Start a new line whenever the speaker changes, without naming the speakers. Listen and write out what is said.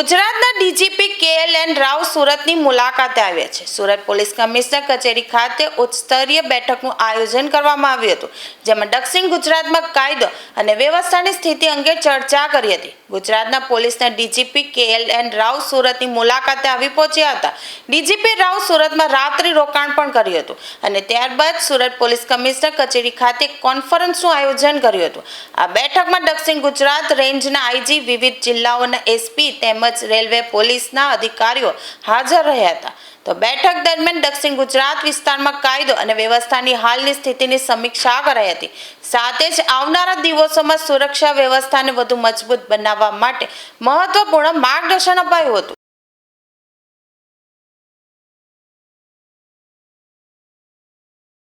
ગુજરાતના DGP KLN Rao સુરતની મુલાકાતે આવ્યા છે। સુરત પોલીસ કમિશનર કચેરી ખાતે ઉચ્ચ સ્તરીય બેઠકનું આયોજન કરવામાં આવ્યું હતું, જેમાં દક્ષિણ ગુજરાતમાં કાયદો અને વ્યવસ્થાની સ્થિતિ અંગે ચર્ચા કરી હતી। ગુજરાતના પોલીસના ડીજીપી KLN રાવ સુરતની મુલાકાતે આવી પહોંચ્યા હતા। ડીજીપી રાવ સુરતમાં રાત્રિ રોકાણ પણ કર્યું હતું અને ત્યારબાદ સુરત પોલીસ કમિશનર કચેરી ખાતે કોન્ફરન્સનું આયોજન કર્યું હતું। આ બેઠકમાં દક્ષિણ ગુજરાત રેન્જના IG, વિવિધ જિલ્લાઓના SP તેમજ રેલવે પોલીસના અધિકારીઓ હાજર રહ્યા હતા। તો બેઠક દરમિયાન દક્ષિણ ગુજરાત વિસ્તારમાં કાયદો અને વ્યવસ્થાની હાલની સ્થિતિની સમીક્ષા કરાઈ હતી। સાથે જ આવનારા દિવસોમાં સુરક્ષા વ્યવસ્થાને વધુ મજબૂત બનાવવા માટે મહત્વપૂર્ણ માર્ગદર્શન અપાયું હતું।